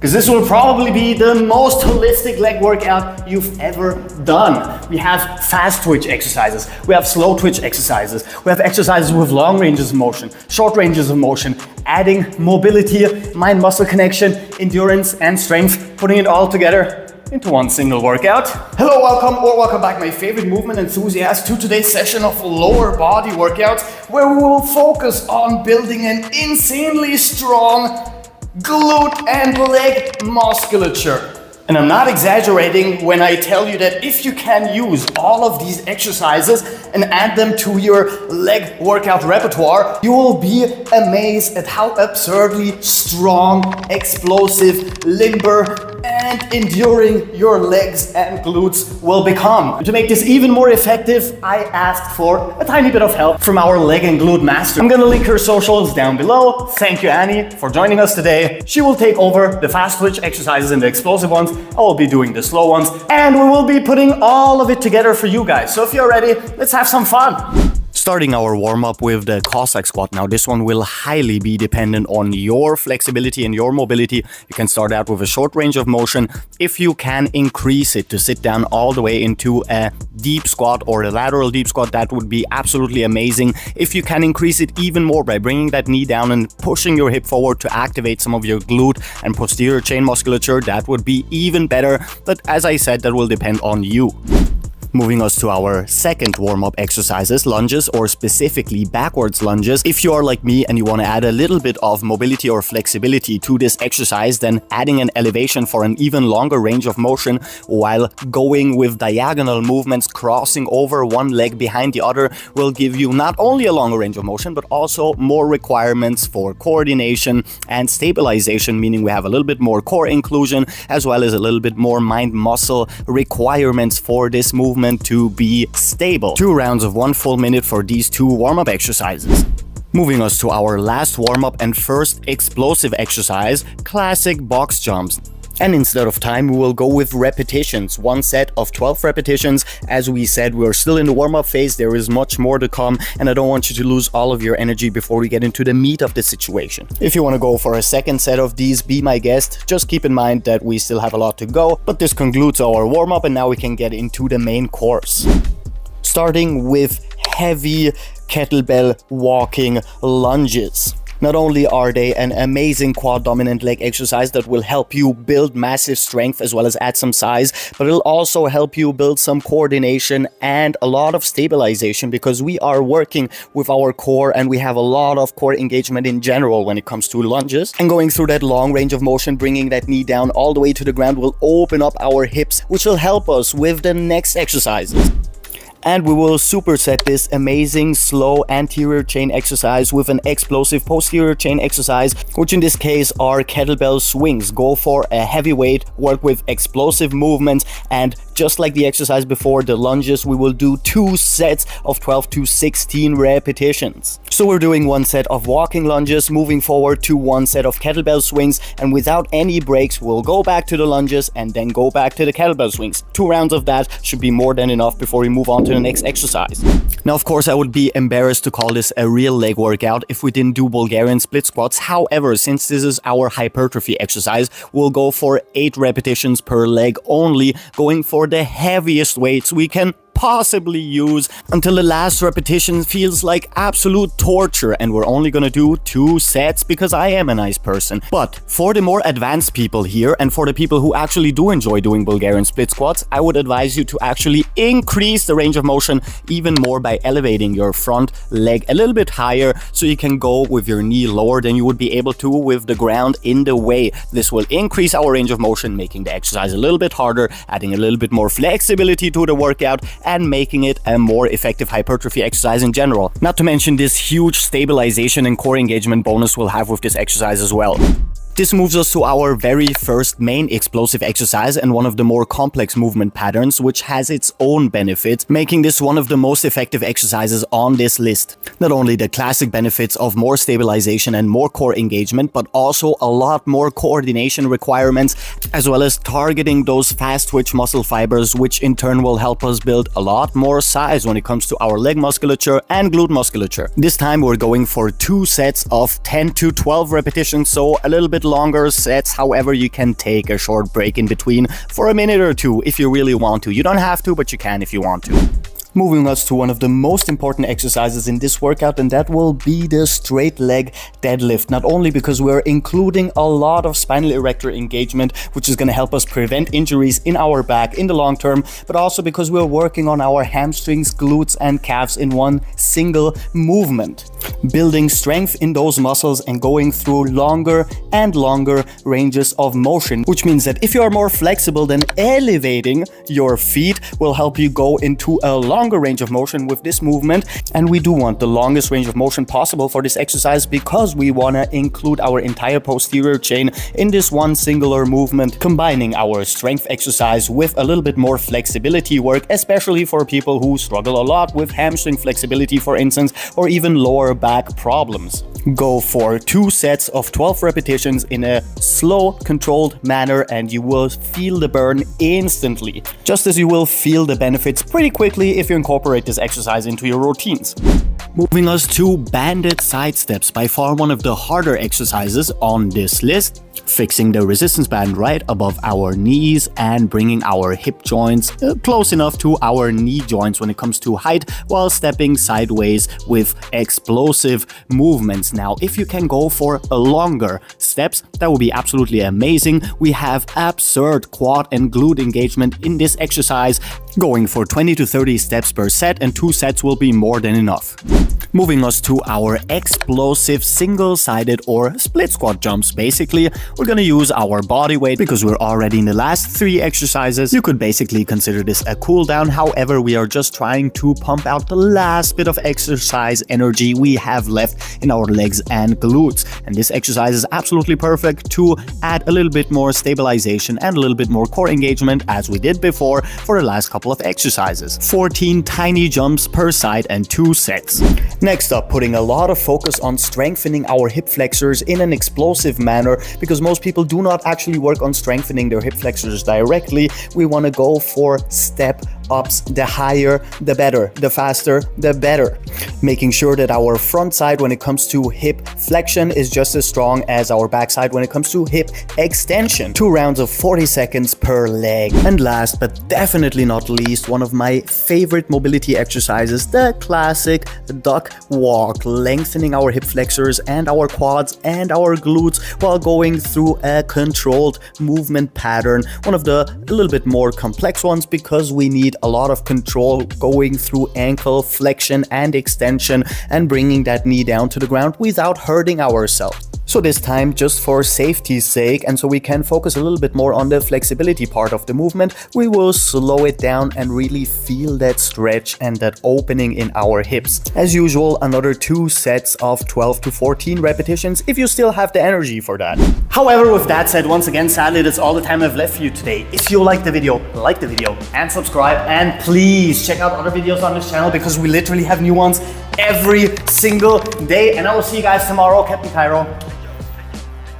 because this will probably be the most holistic leg workout you've ever done. We have fast twitch exercises, we have slow twitch exercises, we have exercises with long ranges of motion, short ranges of motion, adding mobility, mind-muscle connection, endurance and strength, putting it all together into one single workout. Hello, welcome back my favorite movement enthusiast to today's session of lower body workouts, where we will focus on building an insanely strong glute and leg musculature. And I'm not exaggerating when I tell you that if you can use all of these exercises and add them to your leg workout repertoire, you will be amazed at how absurdly strong, explosive, limber, and enduring your legs and glutes will become. To make this even more effective, I asked for a tiny bit of help from our leg and glute master. I'm gonna link her socials down below. Thank you, Annie, for joining us today. She will take over the fast twitch exercises and the explosive ones. I will be doing the slow ones, and we will be putting all of it together for you guys. So if you're ready, let's have some fun. Starting our warm-up with the Cossack squat. Now this one will highly be dependent on your flexibility and your mobility. You can start out with a short range of motion. If you can increase it to sit down all the way into a deep squat or a lateral deep squat, that would be absolutely amazing. If you can increase it even more by bringing that knee down and pushing your hip forward to activate some of your glute and posterior chain musculature, that would be even better. But as I said, that will depend on you. Moving us to our second warm-up exercises, lunges, or specifically backwards lunges. If you are like me and you want to add a little bit of mobility or flexibility to this exercise, then adding an elevation for an even longer range of motion while going with diagonal movements, crossing over one leg behind the other, will give you not only a longer range of motion, but also more requirements for coordination and stabilization, meaning we have a little bit more core inclusion, as well as a little bit more mind-muscle requirements for this movement to be stable. 2 rounds of 1 full minute for these 2 warm-up exercises. Moving us to our last warm-up and first explosive exercise, classic box jumps. And instead of time, we will go with repetitions. 1 set of 12 repetitions. As we said, we're still in the warm-up phase. There is much more to come, and I don't want you to lose all of your energy before we get into the meat of the situation. If you want to go for a second set of these, be my guest. Just keep in mind that we still have a lot to go, but this concludes our warm-up, and now we can get into the main course. Starting with heavy kettlebell walking lunges. Not only are they an amazing quad dominant leg exercise that will help you build massive strength as well as add some size, but it'll also help you build some coordination and a lot of stabilization, because we are working with our core and we have a lot of core engagement in general when it comes to lunges. And going through that long range of motion, bringing that knee down all the way to the ground, will open up our hips, which will help us with the next exercises. And we will superset this amazing slow anterior chain exercise with an explosive posterior chain exercise, which in this case are kettlebell swings. Go for a heavy weight, work with explosive movements, and just like the exercise before, the lunges, we will do 2 sets of 12 to 16 repetitions. So we're doing 1 set of walking lunges, moving forward to 1 set of kettlebell swings, and without any breaks, we'll go back to the lunges and then go back to the kettlebell swings. 2 rounds of that should be more than enough before we move on to the next exercise. Now, of course, I would be embarrassed to call this a real leg workout if we didn't do Bulgarian split squats. However, since this is our hypertrophy exercise, we'll go for 8 repetitions per leg only, going for the heaviest weights we can possibly use until the last repetition feels like absolute torture, and we're only gonna do 2 sets because I am a nice person. But for the more advanced people here and for the people who actually do enjoy doing Bulgarian split squats, I would advise you to actually increase the range of motion even more by elevating your front leg a little bit higher, so you can go with your knee lower than you would be able to with the ground in the way. This will increase our range of motion, making the exercise a little bit harder, adding a little bit more flexibility to the workout, and making it a more effective hypertrophy exercise in general. Not to mention this huge stabilization and core engagement bonus we'll have with this exercise as well. This moves us to our very first main explosive exercise and one of the more complex movement patterns, which has its own benefits, making this one of the most effective exercises on this list. Not only the classic benefits of more stabilization and more core engagement, but also a lot more coordination requirements, as well as targeting those fast twitch muscle fibers, which in turn will help us build a lot more size when it comes to our leg musculature and glute musculature. This time we're going for 2 sets of 10 to 12 repetitions, so a little bit longer sets. However, you can take a short break in between for a minute or two if you really want to. You don't have to, but you can if you want to. Moving us to one of the most important exercises in this workout, and that will be the straight leg deadlift. Not only because we're including a lot of spinal erector engagement, which is going to help us prevent injuries in our back in the long term, but also because we're working on our hamstrings, glutes, and calves in one single movement. Building strength in those muscles and going through longer and longer ranges of motion, which means that if you are more flexible, then elevating your feet will help you go into a longer range of motion with this movement. And we do want the longest range of motion possible for this exercise because we want to include our entire posterior chain in this one singular movement, combining our strength exercise with a little bit more flexibility work, especially for people who struggle a lot with hamstring flexibility, for instance, or even lower back problems. Go for 2 sets of 12 repetitions in a slow, controlled manner, and you will feel the burn instantly, just as you will feel the benefits pretty quickly if you incorporate this exercise into your routines. Moving us to banded side steps, by far one of the harder exercises on this list. Fixing the resistance band right above our knees and bringing our hip joints close enough to our knee joints when it comes to height, while stepping sideways with explosive movements. Now, if you can go for longer steps, that will be absolutely amazing. We have absurd quad and glute engagement in this exercise, going for 20 to 30 steps per set, and 2 sets will be more than enough. Moving us to our explosive single-sided or split squat jumps. Basically, we're gonna use our body weight because we're already in the last 3 exercises. You could basically consider this a cool down. However, we are just trying to pump out the last bit of exercise energy we have left in our legs and glutes. And this exercise is absolutely perfect to add a little bit more stabilization and a little bit more core engagement, as we did before for the last couple of exercises. 14 tiny jumps per side and 2 sets. Next up, putting a lot of focus on strengthening our hip flexors in an explosive manner, because most people do not actually work on strengthening their hip flexors directly. We want to go for step ups. The higher, the better. The faster, the better. Making sure that our front side when it comes to hip flexion is just as strong as our back side when it comes to hip extension. 2 rounds of 40 seconds per leg. And last but definitely not least, one of my favorite mobility exercises, the classic duck walk, lengthening our hip flexors and our quads and our glutes while going through a controlled movement pattern. One of the a little bit more complex ones because we need a lot of control going through ankle flexion and extension and bringing that knee down to the ground without hurting ourselves. So this time, just for safety's sake, and so we can focus a little bit more on the flexibility part of the movement, we will slow it down and really feel that stretch and that opening in our hips. As usual, another 2 sets of 12 to 14 repetitions if you still have the energy for that. However, with that said, once again, sadly, that's all the time I've left for you today. If you like the video and subscribe, and please check out other videos on this channel because we literally have new ones every single day. And I will see you guys tomorrow. Captain Cairo.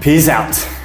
Peace out.